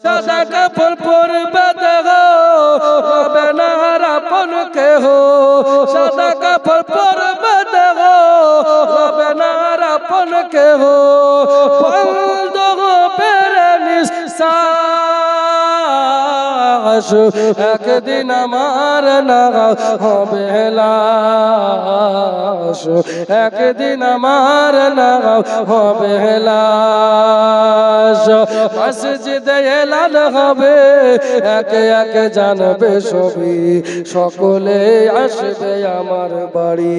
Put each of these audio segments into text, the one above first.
সাদা কাপড় পরবে দেখো হবে না আর আপন কেহ সাদা কাপড় পরবে দেখো হবে না আর আপন কেহ বন্ধ হবে রে নিঃশ্বাস একদিন আমার না হবে লাশ একদিন আমার না হবে লাশ মসজিদে এলান হবে একে একে জানবে সবই সকলে আসবে আমার বাড়ি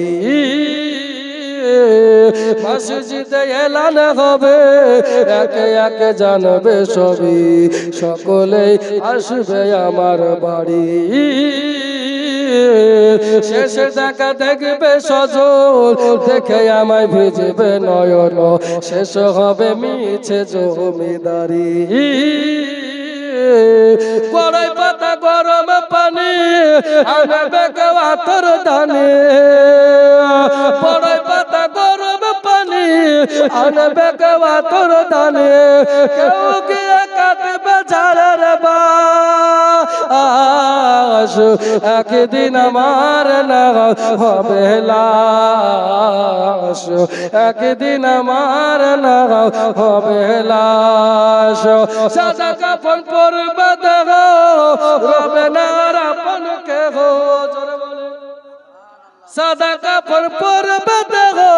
মসজিদে এলান হবে একে একে জানবে সবই সকলে আসবে আমার বাড়ি শেষে দেখা দেখবে সজল দেখে আমায় ভিজবে নয়ন শেষ হবে মিছে জমিদারি কড়াই পাতা গরম পানি আনবে কেউ আতর দানে কড়াই পাতা গরম পানি আনবে কেউ আতর দানে কেউ গিয়ে কাটবে ঝাড়ের বাস একদিন আমার না হবে লাশ একদিন আমার না হবে লাশ সাদা কাফন পরবে দেখো হবে না আর আপন কেহ সাদা কাফন পরবে দেখো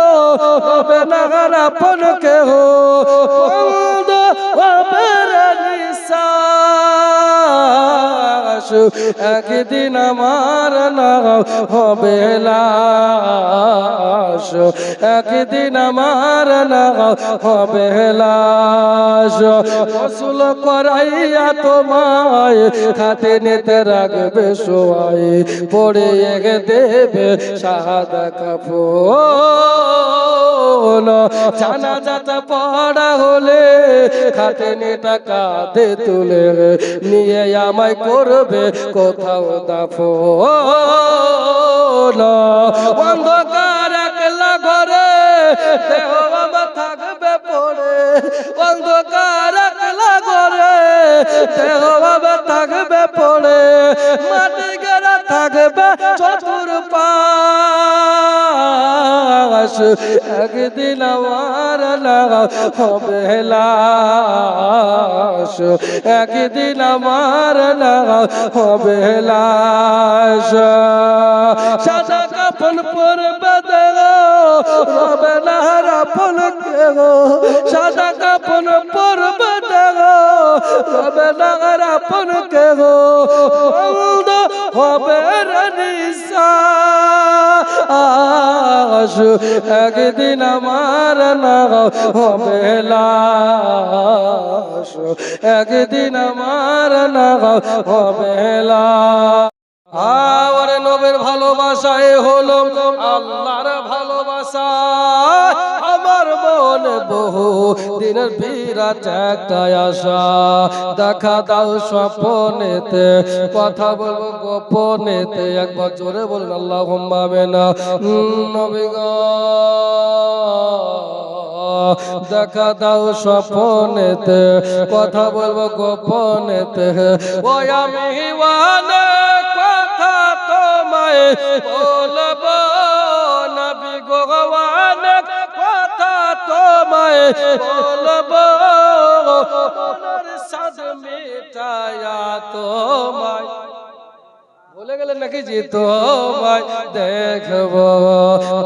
হবে না আর আপন কেহ বন্ধ হবে রে নিঃশ্বাস একদিন আমার না হবে লাশ একদিন আমার না হবে লাশ গোসল করাইয়া তোমায় খাতে নিতে রাখবে সবাই পড়ে দেবে সাদা কাফন জানাজা পড়া হলে খাতে নিটা কাঁধে তুলে নিয়ে আমায় করবে কোথাও দাফন অন্ধকার একলা ঘরে দেহ বাবা থাকবে পড়ে অন্ধকার একলা ঘরে দেহ বাবা থাকবে পড়ে মাটি গেরা থাকবে চতুর্পাশ একদিন আমার না হবে লাশ একদিন আমার না হবে লাশ সাদা কাফন পরবে দেখো হবে না আর আপন কেহ সাদা কাফন পরবে দেখো হবে না আর আপন কেহ বন্ধ হবে রে নিঃশ্বাস একদিন আমার না হবে লাশ একদিন আমার না হবে লাশ আর নবীর ভালোবাসায় হলো আল্লাহর ভালোবাসা আমার মনে বহু দিনের বিরাট একটা আশা দেখা দাও স্বপ্নেতে কথা বলবো গোপনেতে একবার জোরে বলুন আল্লাহুম্মা আমিনা নবী গো দেখা দাও স্বপ্নেতে কথা বলবো গোপনেতে ওই আমি অনেক কথা তোমায় বলবো নবী গো অনেক কথা তোমায় বলবো মনের সাদ মিটায়া তোমায় বলে গেলেন নাকি যে তোমায় দেখবো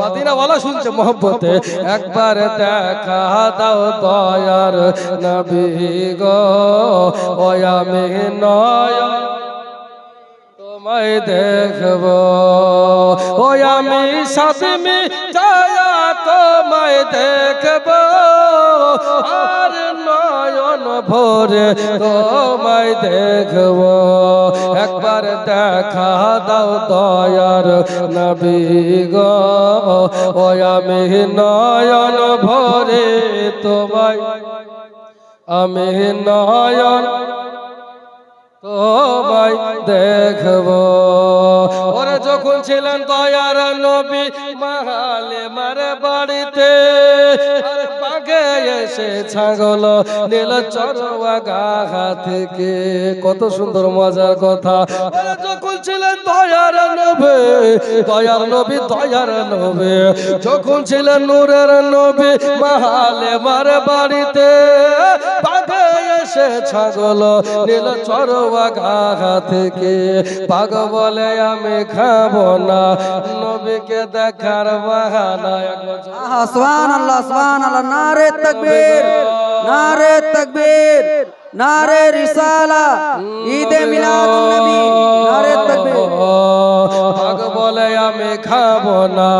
মদিনা ওয়ালা শুনছে মোহব্বতে একবার দেখা দাও দয়ার নবী গো ও আমি নয়ন তোমায় দেখবো ও আমি সাথে মিটায়া তোমায় দেখবো আর নয়ন ভরে তোমায় দেখবো একবার দেখা দাও দয়ার নবী গো ও আমি নয়ন ভরে তোমায় আমি নয়ন তোমায় দেখবো ওরা যখন ছিলেন দয়ার নবী মাহালে মারে বাড়িতে আর বাগে এসে ছাগল নীল চরওয়া গা থেকে। কত সুন্দর মজার কথা। যখন ছিলেন দয়ার নবী, দয়ার নবী, দয়ার নবী, যখন ছিলেন নূরের নবী, মাহালে মার বাড়িতে বাঘে এসে ছাগল নীল চরওয়া গা থেকে। বাঘ বলে আমি খাবো না নবীকে দেখার বাহানা। সুবহানাল্লাহ সুবহানাল্লাহ। নারে তাকবীর, নারে তাকবীর, নারে রিসালা, ঈদে মিলাদুন নবী, নারে তাকবীর। বাঘ বলে আমি খাবো না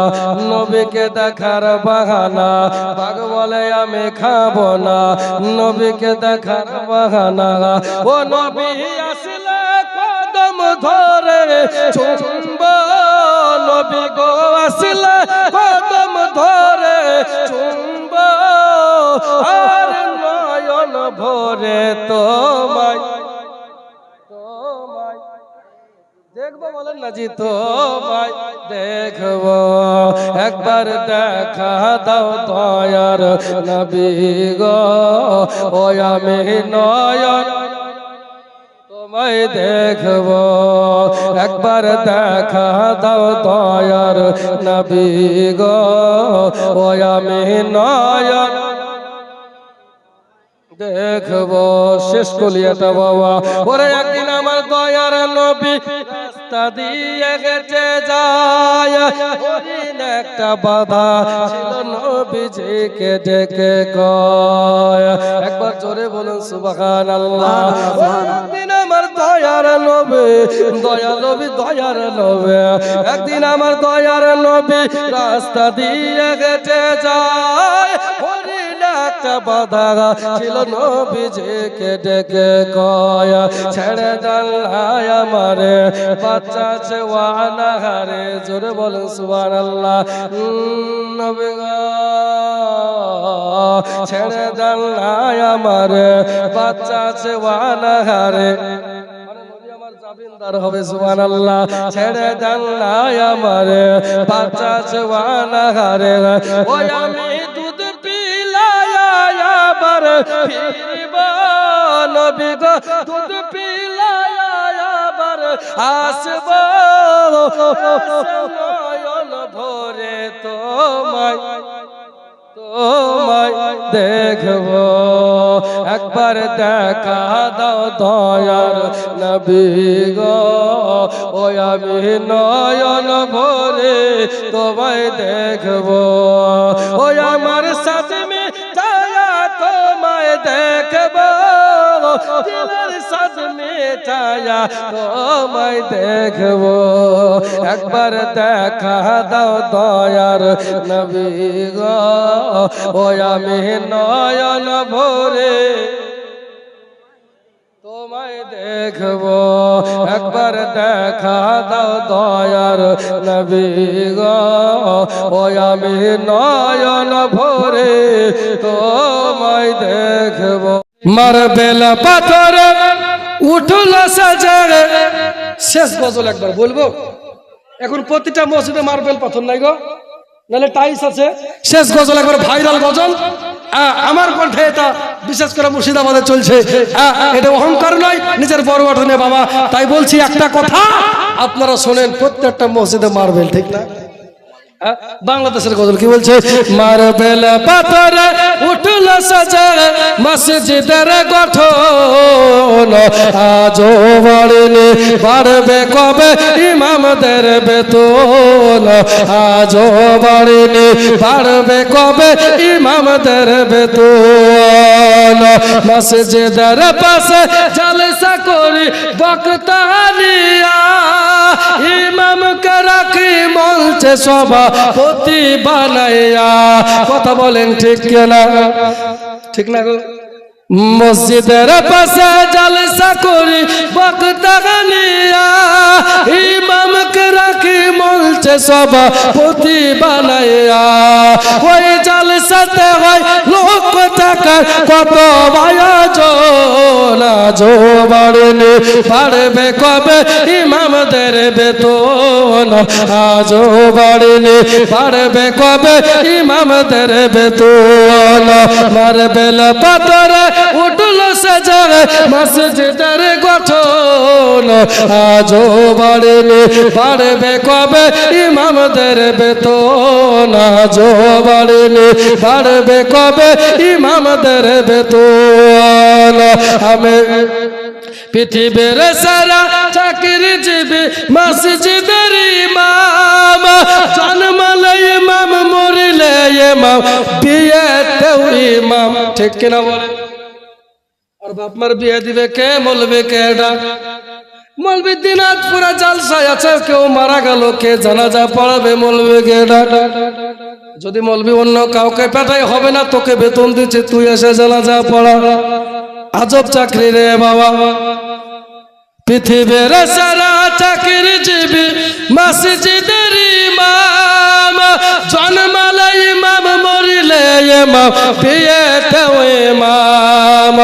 নবীকে দেখার বাহানা। বাঘ বলে আমি খাবো না নবীকে দেখার বাহানা। ও নবী আসলে কদম ধরে চুম্ব, নবী গো আসলে কদম ধরে চুম্ব, আর নয়ন ভরে তোমায় তোমায় দেখবো। বলেন না জি তোমায় দেখবো। একবার দেখা দাও দয়ার নবী গো, ও আমি নয়ন তোমায় দেখবো। একবার দেখা দাও দয়ার নবী গো, ও আমি নয়ন দেখবো। শেষ কলিয়াটা বাবা। ওরে একদিন আমার দয়ার নবী রাস্তা দিয়ে হেঁটে যায়, হরিণ একটা বাধা ছিল নবীজিকে ডেকে কয়। একবার জোরে বলুন সুবহানাল্লাহ। একদিন আমার দয়ার নবী, দয়ার নবী, দয়ার নবী, একদিন আমার দয়ার নবী রাস্তা দিয়ে হেঁটে যায়, হরিণ একটা বাধা ছিল নবীজিকে ডেকে কয় ছেড়ে দেন আমারে বাচ্চা চেওয়ানা হারে। জোরে বলুন সুবহানাল্লাহ। নবী গো ছেড়ে দেন আমারে বাচ্চা চেওয়ানা হারে। জাবিনদার হবে সুবহানাল্লাহ। ছেড়ে দেন আমারে বাচ্চা চেওয়ানা হারে। ওই আমি দুধ পিলায়া আবার ফিরব নবী গো, দুধ পিলায়া আবার আসব, নয়ন ভরে তোমায় তোমায় দেখবো। একবার দেখা দাও দয়ার নবী গো, ও আমি নয়ন ভরে তোমায় দেখবো। ও আমার সাথে মিটায়া তোমায় দেখবো, দিলের সাথে মিটায়া তোমায় দেখবো। একবার দেখা দাও দয়ার নবী গো, ও আমি নয়ন ভরে তোমায় দেখবো। একবার দেখা দাও দয়ার নবী গো, ও আমি নয়ন ভরে তোমায় দেখবো। মারবেলা পাথর উঠল সাজে। শেষ গজল একবার বলবো। এখন প্রতিটা মসজিদে মার্বেল পাথর নাই গো, নাহলে টাইলস আছে। শেষ গজল একবার ভাইরাল গজল। আমার কণ্ঠে এটা বিশেষ করে মুর্শিদাবাদে চলছে। এটা অহংকার নয়, নিজের বড় ওঠনে বাবা। তাই বলছি একটা কথা আপনারা শোনেন, প্রত্যেকটা মসজিদে মার্বেল, ঠিক না? বাংলাদেশের গজল কি বলছে? মার্বেল পাথর উঠল সাজে মসজিদের গঠন, আজও বাড়েনি বাড়বে কবে ইমামদের বেতন, আজও বাড়েনি বাড়বে কবে ইমামদের বেতন। মসজিদের পাশে জলসা করি বক্তানিয়া, ইমামকে রাখি মঞ্চে সভাপতি বানাইয়া। কথা বলেন ঠিক কিনা? ঠিক না গো? মসজিদের পাশে জলসা করি বক্তা বানিয়া, ইমামকে রাখি কি মঞ্চে সভাপতি বানাইয়া ওই জালসাতে হয় লক্ষ টাকার কত আয়োজন আজও বাড়েনি বাড়বে কবে ইমামদের বেতন আজও বাড়েনি বাড়বে কবে ইমামদের বেতন মারবেল পাথরে উঠল সাজায় মসজিদের গঠন আজও বাড়েনি বাড়বে কবে ইমামদের বেতন আজও বাড়েনি বাড়বে কবে ইমামদের বেতন আমি পৃথিবীর সারা চাকরিজীবী মসজিদের ইমাম জন্মালে ইমাম মরিলে ইমাম বিয়েতেও ইমাম ঠিক কিনা বলে আর বাপ মার বিয়ে দিবে কে মলবে কে মলবি দিনাত পুরা জালসায় আছে কেউ মারা গেল কে জানাজা পড়াবে মলবে কে যদি মলবি অন্য কাউকে পেটাই হবে না তোকে বেতন দিচ্ছে তুই এসে জানাজা পড়া আজব চাকরি রে বাবা পৃথিবীর সারা চাকরিজীবী মসজিদের ইমাম জন্মালে ইমাম মরিলে ইমাম বিয়েতেও ইমাম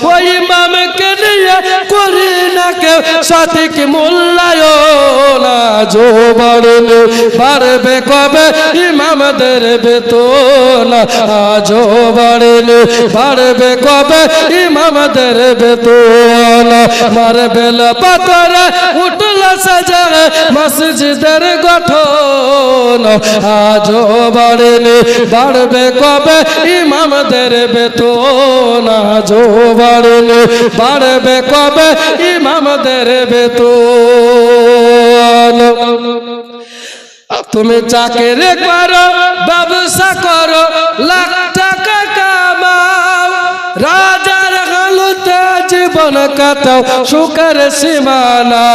ওই ইমামকে নিয়ে করি না কেউ সঠিক মূল্যায়ন আজও বাড়েনি বাড়বে কবে ইমামদের বেতন আজও বাড়েনি বাড়বে কবে ইমামদের বেতন মারবেল পাথরে উঠল সাজায় মসজিদের গঠন আজও বাড়েনি বাড়বে কবে ইমামদের বেতন আজও বাড়েনি বাড়বে কবে ইমামদের বেতন তুমি চাকরি করো ব্যবসা করো লাখ টাকা কামাও রাজার হালতে জীবন কাটাও সুখের সীমানা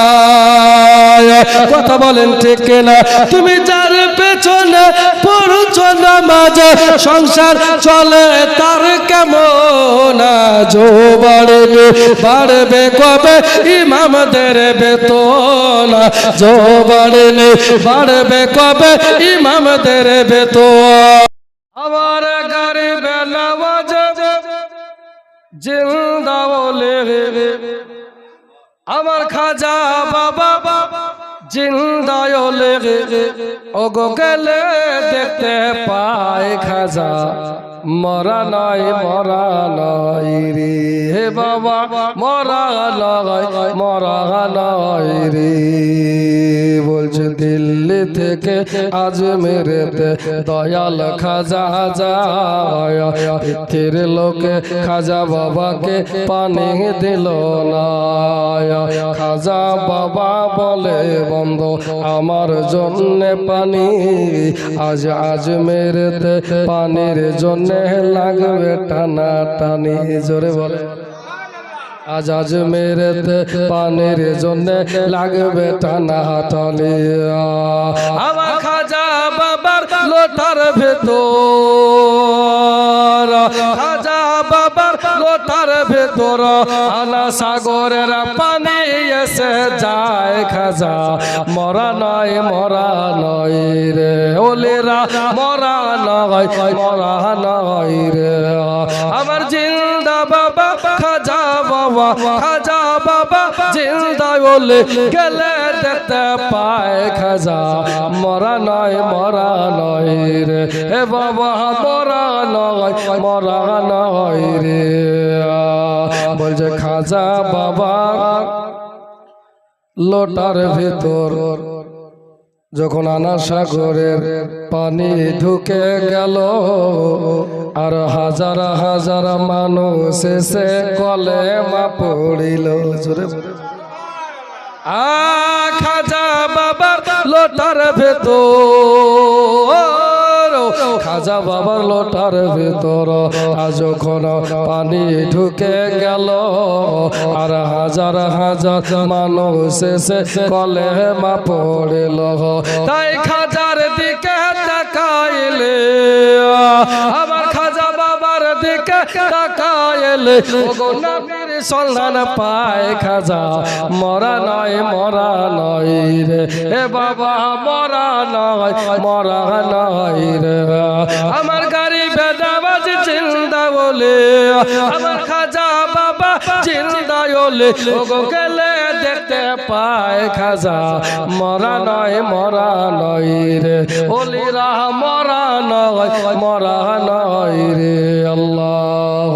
কথা বলেন ঠিক না তুমি যার পেছনে পড়ছো নামাজ সংসার চলে তার কেমন আজও বাড়বে বাড়বে কবে ইমামদের বেতন আজও বাড়েনি বাড়বে কবে ইমামদের বেতন আমার গরিব নওয়াজ জিন্দা বলে আমার খাজা বাবা জিন্দায় লেগে ওগো গেলে দেখতে পায় খাজা মরা নাই রে হে বাবা মরা নাই রে বলছে দিল্লি থেকে আজমেরেতে দয়াল খাজা যায় পৃথিবীর লোকে খাজা বাবাকে পানি দিল না খাজা বাবা বলে বন্ধ আমার জন্য পানি আজ আজমেরেতে পানির জন্য লাগবে টানা টানি জোরে বলে আজ আজমেরেতে পানির জন্য লাগবে টানা টানি আমার খাজা বাবার লোটার ভেতর খাজা বাবার লোটার ভেতর আনা সাগরের পানি এসে যায় খাজা মরা নয় রে ওলেরা মরা নয় রে আমার জিন্দা বাবা খাজা বাবা জিন্দা বলে গেলে দেখতে পায় খাজা মরা নয় রে হে বাবা মরা নয় রে বলছে খাজা বাবা লোটার ভেতর যখন আনা সাগরের পানি ঢুকে গেল আর হাজার হাজার মানুষ এসে কলেমা পড়িল খাজা বাবার লোটার ভেতর খাজা বাবার লোটার ভেতর যখন পানি ঢুকে গেল আর হাজার হাজার মানুষ এসে কলেমা পড়িল তাই খাজার দিকে তাকাইলে আমার খাজা বাবা আমার দিকে তাকাইলে ওগো নবীর সন্ধান পায় খাজা মরা নয় রে এ বাবা মরা নয় রে আমার গাড়ি বেদাবাজ জিন্দা বলে আমার খাজা বাবা জিন্দা বলে ওগো গেলে দেখতে পায় খাজা মরা নয় রে ওলিরা মরা নয় রে আল্লাহ